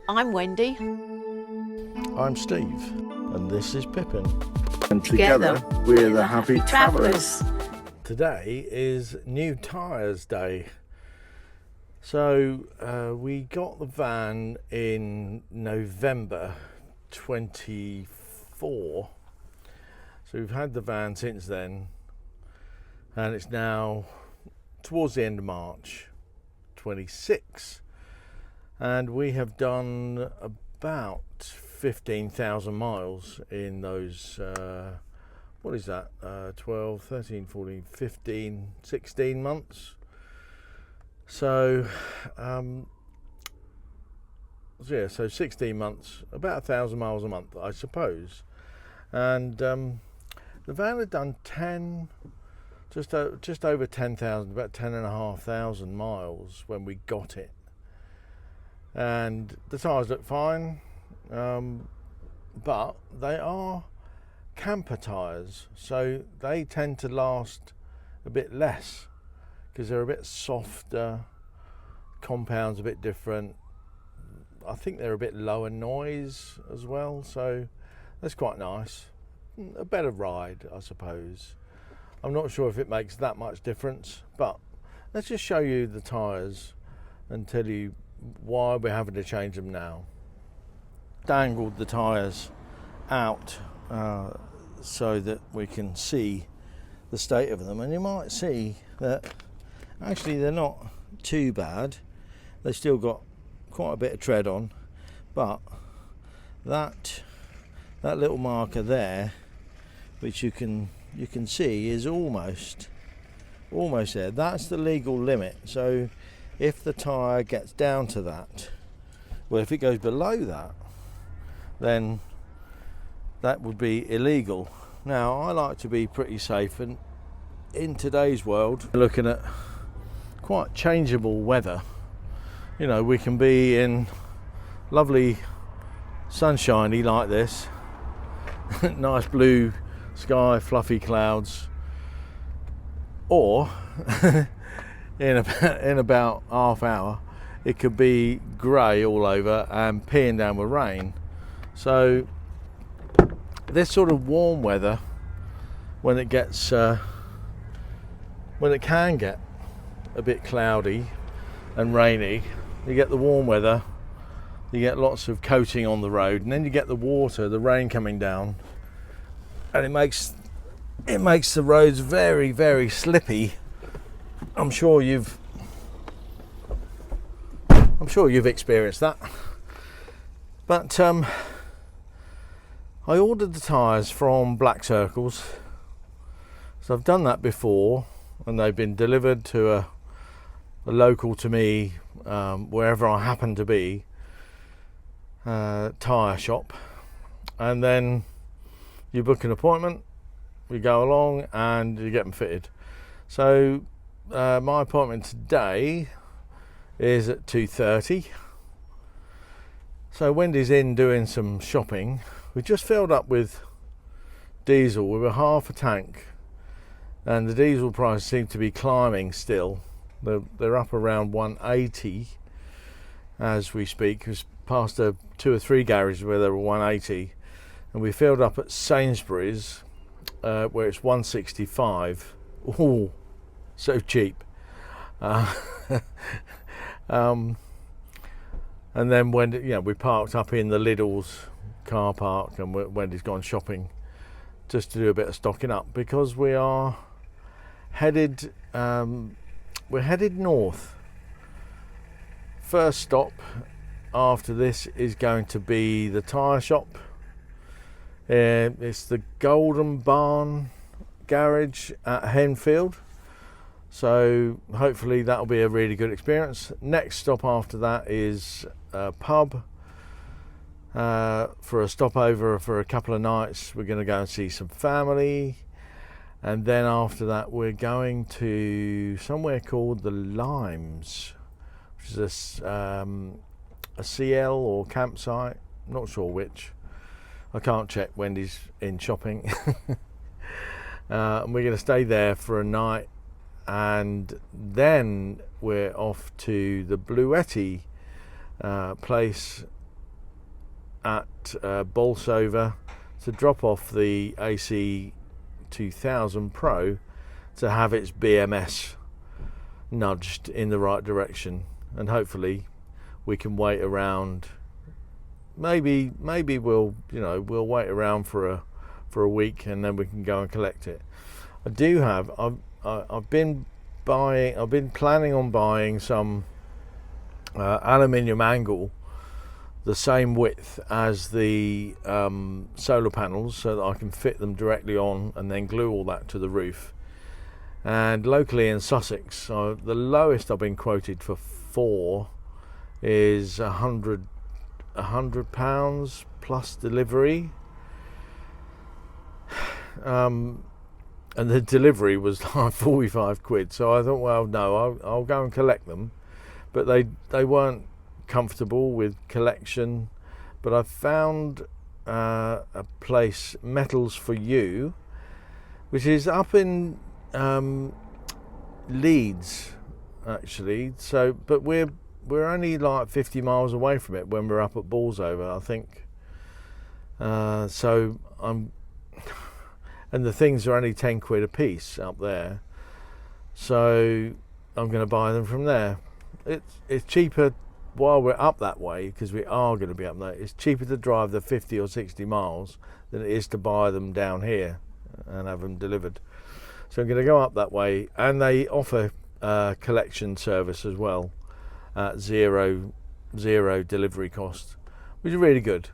I'm Wendy. I'm Steve, and this is Pippin. And together we're the Happy Travellers. Today is New Tyres Day. So we got the van in November 24. So we've had the van since then, and it's now towards the end of March 26. And we have done about 15,000 miles in those, what is that, 12, 13, 14, 15, 16 months. So, so 16 months, about 1,000 miles a month, I suppose. And the van had done just over 10,000, about 10,500 miles when we got it. And the tyres look fine, but they are camper tyres, so they tend to last a bit less because they're a bit softer, compound's a bit different. I think they're a bit lower noise as well, so that's quite nice. A better ride, I suppose. I'm not sure if it makes that much difference, but let's just show you the tyres and tell you why we're having to change them now. Dangled the tyres out so that we can see the state of them, and you might see that actually they're not too bad. They've still got quite a bit of tread on, but that little marker there, which you can see, is almost there. That's the legal limit. So if the tyre gets down to that, well, if it goes below that, then that would be illegal. Now, I like to be pretty safe, and in today's world, we're looking at quite changeable weather. You know, we can be in lovely sunshiny like this, nice blue sky, fluffy clouds, or in about half hour it could be grey all over and peeing down with rain. So this sort of warm weather, when it can get a bit cloudy and rainy, you get the warm weather, you get lots of coating on the road, and then you get the water, the rain coming down, and it makes the roads very, very slippy. I'm sure you've experienced that. But I ordered the tyres from Black Circles, so I've done that before, and they've been delivered to a local to me, wherever I happen to be, tyre shop, and then you book an appointment, you go along and you get them fitted. So my appointment today is at 2:30. So Wendy's in doing some shopping. We just filled up with diesel. We were half a tank, and the diesel prices seem to be climbing still. They're up around 180 as we speak. It's past 2 or 3 garages where they were 180, and we filled up at Sainsbury's where it's 165. Oh, so cheap. And then Wendy, we parked up in the Lidl's car park, and Wendy's gone shopping just to do a bit of stocking up, because we are headed north. First stop after this is going to be the tyre shop. It's the Golden Barn garage at Henfield. So hopefully that'll be a really good experience. Next stop after that is a pub for a stopover for a couple of nights. We're going to go and see some family, and then after that we're going to somewhere called the Limes, which is a CL or campsite, not sure which. I can't check, Wendy's in shopping. And we're going to stay there for a night, and then we're off to the Bluetti place at Bolsover to drop off the AC2000 Pro to have its BMS nudged in the right direction, and hopefully we can wait around. Maybe we'll wait around for a week and then we can go and collect it. I've been planning on buying some aluminium angle the same width as the solar panels, so that I can fit them directly on and then glue all that to the roof. And locally in Sussex, the lowest I've been quoted for 4 is £100 plus delivery, and the delivery was like 45 quid. So I thought, well, no, I'll go and collect them, but they weren't comfortable with collection. But I found a place, Metals for You, which is up in Leeds actually. So but we're only like 50 miles away from it when we're up at Bolsover, I think. So and the things are only 10 quid a piece up there, so I'm going to buy them from there. It's cheaper while we're up that way, because we are going to be up there. It's cheaper to drive the 50 or 60 miles than it is to buy them down here and have them delivered. So I'm going to go up that way, and they offer collection service as well at zero delivery cost, which is really good.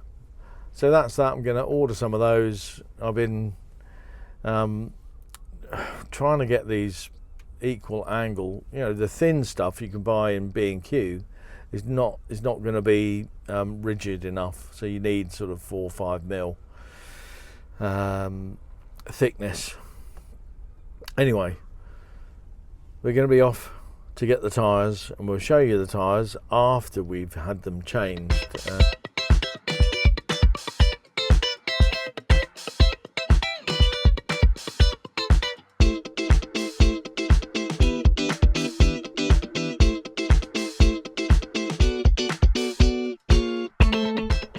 So that's that. I'm going to order some of those. I've been trying to get these equal angle. The thin stuff you can buy in B&Q is not going to be rigid enough, so you need sort of 4 or 5 mil thickness. Anyway, we're going to be off to get the tyres, and we'll show you the tyres after we've had them changed.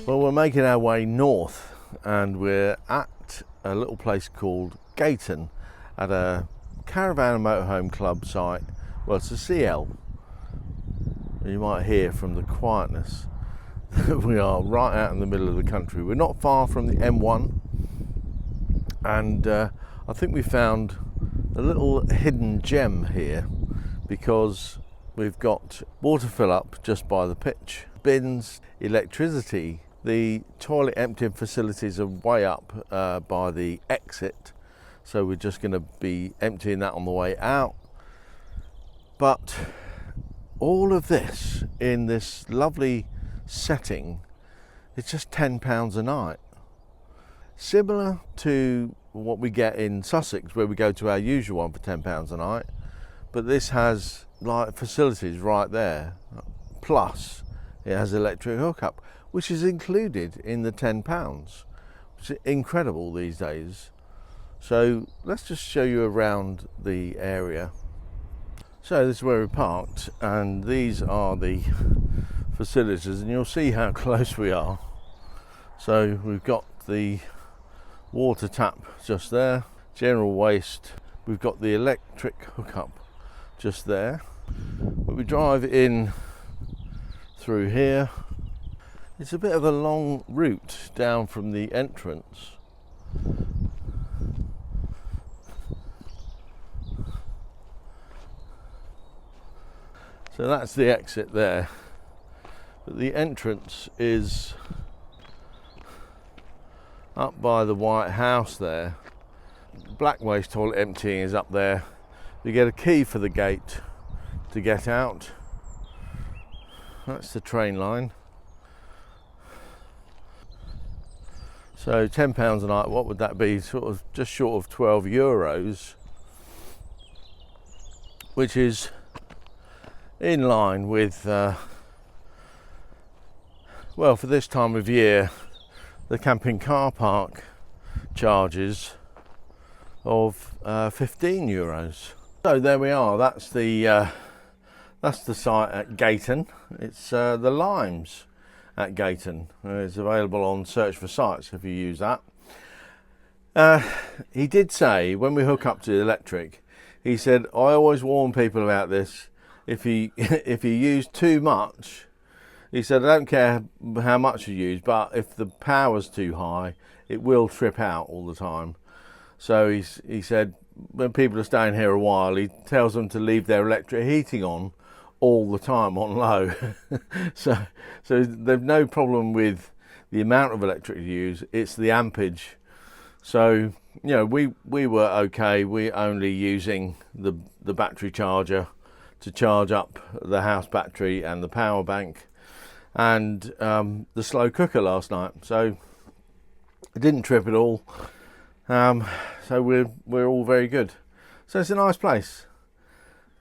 Well, we're making our way north, and we're at a little place called Gateon at a caravan and motorhome club site. Well, it's a CL. You might hear from the quietness that we are right out in the middle of the country. We're not far from the M1, and I think we found a little hidden gem here, because we've got water fill up just by the pitch, bins, electricity. The toilet emptying facilities are way up by the exit, so we're just going to be emptying that on the way out. But all of this in this lovely setting, it's just £10 a night. Similar to what we get in Sussex, where we go to our usual one for £10 a night, but this has like facilities right there, plus it has electric hookup, which is included in the £10, which is incredible these days. So let's just show you around the area. So this is where we parked, and these are the facilities, and you'll see how close we are. So we've got the water tap just there, general waste, we've got the electric hookup just there. But we drive in through here. It's a bit of a long route down from the entrance. So that's the exit there. But the entrance is up by the White House there. Black waste toilet emptying is up there. You get a key for the gate to get out. That's the train line. So £10 a night, what would that be? Sort of just short of €12, which is in line with, well, for this time of year, the camping car park charges of €15. So there we are. That's the site at Gateon. It's the Limes, at Gateon. It's available on Search for Sites if you use that. He did say when we hook up to the electric, he said, I always warn people about this. If you use too much, he said, I don't care how much you use, but if the power's too high, it will trip out all the time. So he said when people are staying here a while, he tells them to leave their electric heating on all the time on low. so they've no problem with the amount of electric you use, it's the ampage. So, you know, we were okay. We're only using the battery charger to charge up the house battery and the power bank and the slow cooker last night. So it didn't trip at all. So we're all very good. So it's a nice place.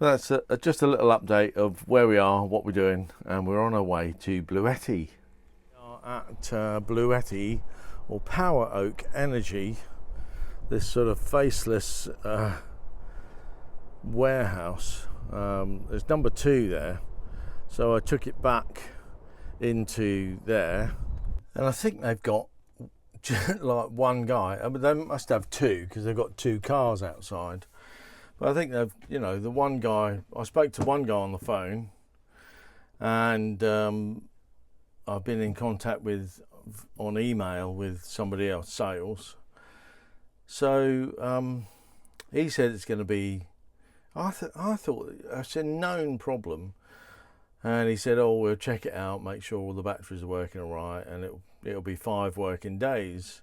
That's just a little update of where we are, what we're doing, and we're on our way to Bluetti. We are at Bluetti, or Power Oak Energy, this sort of faceless warehouse. There's number 2 there, so I took it back into there, and I think they've got like one guy. I mean, they must have 2 because they've got 2 cars outside. But I think they've, you know, the one guy, I spoke to one guy on the phone, and I've been in contact with, on email, with somebody else, sales. So he said it's going to be, I thought it's a known problem. And he said, oh, we'll check it out, make sure all the batteries are working all right, and it'll be 5 working days.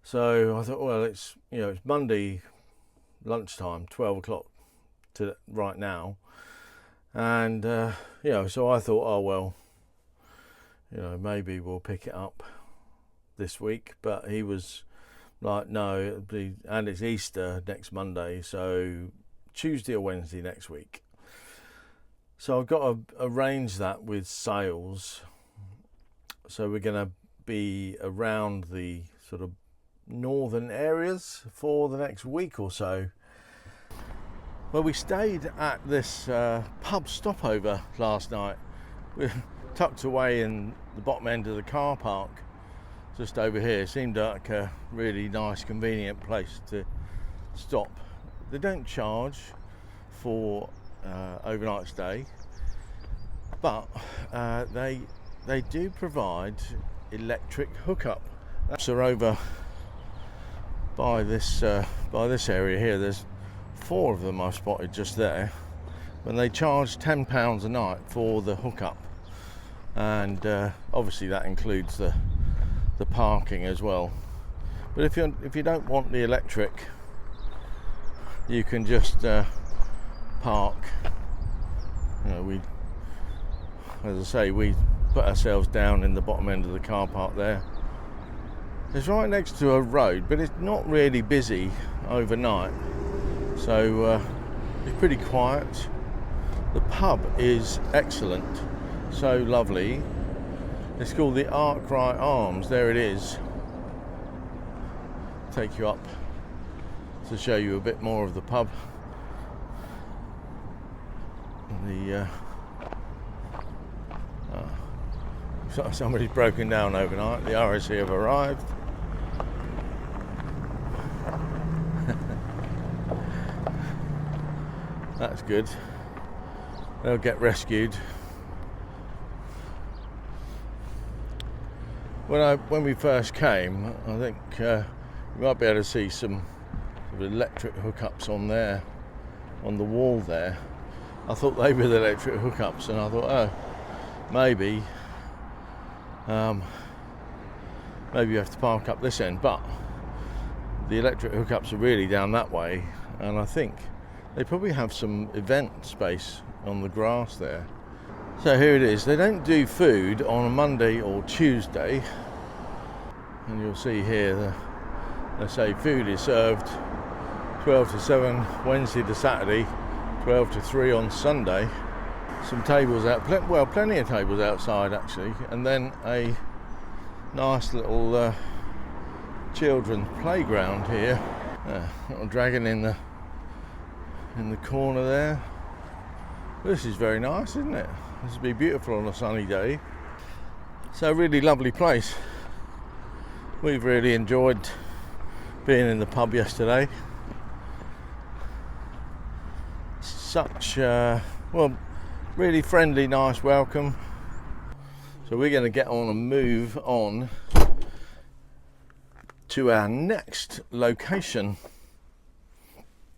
So I thought, well, it's Monday lunchtime, 12 o'clock to right now, and so I thought, oh well, maybe we'll pick it up this week. But he was like, no, it'll be, and it's Easter next Monday, so Tuesday or Wednesday next week. So I've got to arrange that with sales. So we're going to be around the sort of northern areas for the next week or so. Well, we stayed at this pub Stopover last night. We're tucked away in the bottom end of the car park, just over here. Seemed like a really nice, convenient place to stop. They don't charge for overnight stay, but they do provide electric hookup. So over by this area here, there's 4 of them I've spotted just there, and they charge £10 a night for the hookup, and obviously that includes the parking as well. But if you don't want the electric, you can just park. As I say, we put ourselves down in the bottom end of the car park there. It's right next to a road, but it's not really busy overnight, so it's pretty quiet. The pub is excellent, so lovely. It's called the Arkwright Arms. There it is. Take you up to show you a bit more of the pub. Somebody's broken down overnight. The RSC have arrived. That's good. They'll get rescued. When we first came, I think you might be able to see some electric hookups on there, on the wall there. I thought they were the electric hookups, and I thought, oh, maybe you have to park up this end, but the electric hookups are really down that way, and I think they probably have some event space on the grass there. So here it is. They don't do food on a Monday or Tuesday, and you'll see here they say food is served 12 to 7 Wednesday to Saturday, 12 to 3 on Sunday. Some tables out, plenty of tables outside actually, and then a nice little children's playground here. Little dragon in the corner there. This is very nice, isn't it? This would be beautiful on a sunny day. So really lovely place. We've really enjoyed being in the pub yesterday. Such well, really friendly, nice welcome. So we're going to get on and move on to our next location.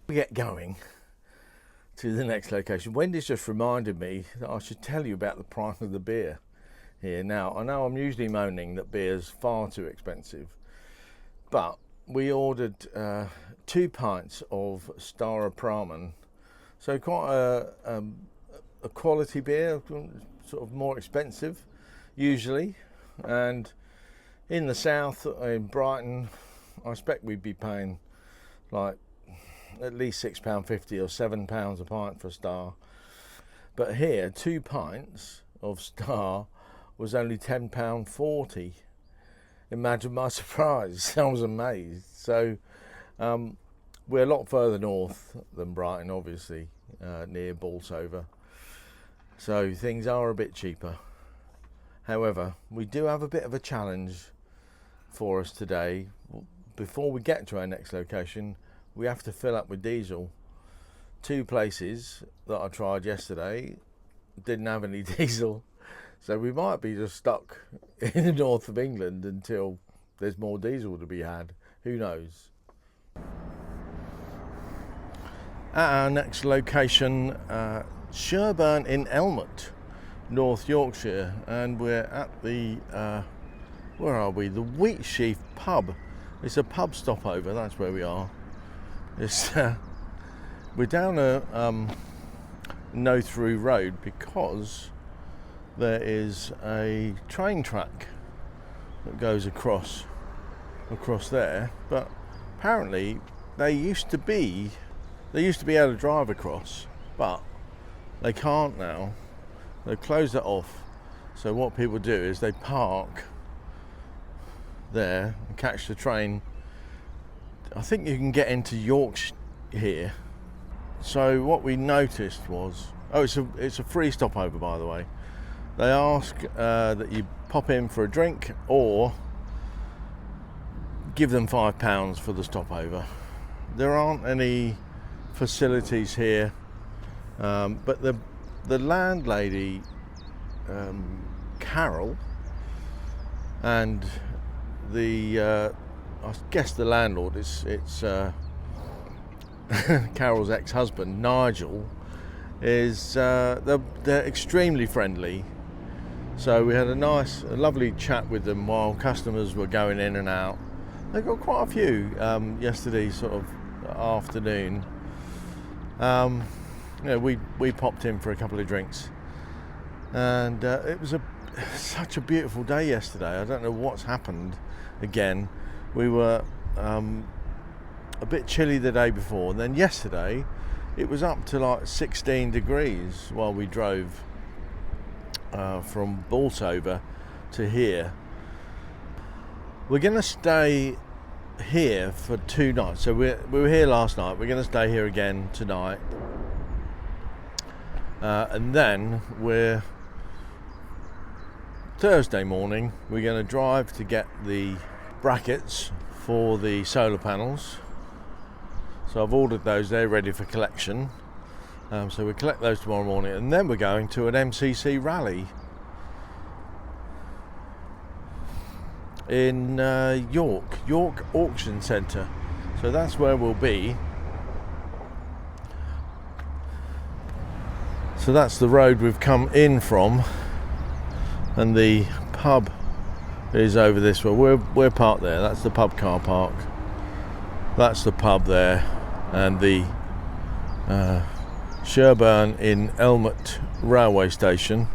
We get going to the next location. Wendy's just reminded me that I should tell you about the price of the beer here. Now, I know I'm usually moaning that beer's far too expensive, but we ordered 2 pints of Stara Pramen, so quite a quality beer, sort of more expensive usually. And in the south, in Brighton, I expect we'd be paying like at least £6.50 or £7 a pint for Star. But here, 2 pints of Star was only £10.40. Imagine my surprise. I was amazed. So we're a lot further north than Brighton, obviously, near Bolsover. So things are a bit cheaper. However, we do have a bit of a challenge for us today. Before we get to our next location, we have to fill up with diesel. 2 places that I tried yesterday didn't have any diesel, so we might be just stuck in the north of England until there's more diesel to be had. Who knows? At our next location, Sherburn in Elmet, North Yorkshire, and we're at the where are we? The Wheatsheaf Pub. It's a pub stopover. That's where we are. It's we're down a no-through road because there is a train track that goes across there. But apparently they used to be able to drive across, but they can't now. They've closed it off. So what people do is they park there and catch the train. I think you can get into Yorkshire here. So what we noticed was, it's a free stopover, by the way. They ask that you pop in for a drink or give them £5 for the stopover. There aren't any facilities here, but the landlady, Carol, and the I guess the landlord, it's Carol's ex-husband, Nigel, is they're extremely friendly. So we had a lovely chat with them while customers were going in and out. They got quite a few yesterday sort of afternoon. We popped in for a couple of drinks, and it was such a beautiful day yesterday. I don't know what's happened again. We were a bit chilly the day before, and then yesterday it was up to like 16 degrees while we drove from Bolsover to here. We're going to stay here for 2 nights. So we were here last night. We're going to stay here again tonight, and then Thursday morning we're going to drive to get the brackets for the solar panels. So I've ordered those, they're ready for collection. So we'll collect those tomorrow morning, and then we're going to an MCC rally in York Auction Centre. So that's where we'll be. So that's the road we've come in from, and the pub is over this way. We're parked there. That's the pub car park. That's the pub there, and the Sherburn in Elmet railway station.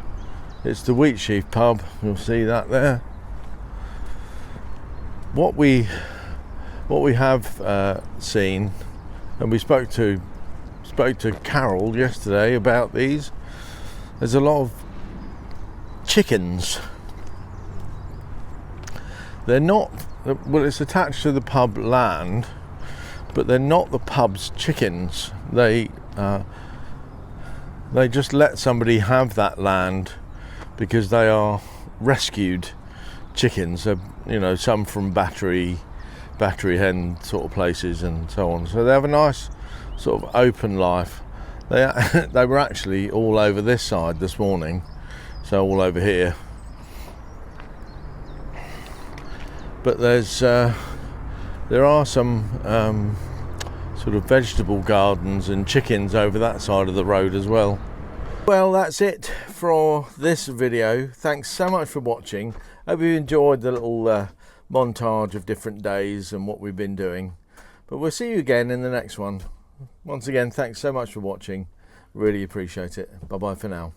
It's the Wheatsheaf Pub. You'll see that there. What we have seen, and we spoke to Carol yesterday about these. There's a lot of chickens. They're not, well, it's attached to the pub land, but they're not the pub's chickens. They just let somebody have that land because they are rescued chickens. So, you know, some from battery hen sort of places and so on. So they have a nice sort of open life. They were actually all over this side this morning, so all over here. But there are some sort of vegetable gardens and chickens over that side of the road as well. Well, that's it for this video. Thanks so much for watching. Hope you enjoyed the little montage of different days and what we've been doing. But we'll see you again in the next one. Once again, thanks so much for watching. Really appreciate it. Bye bye for now.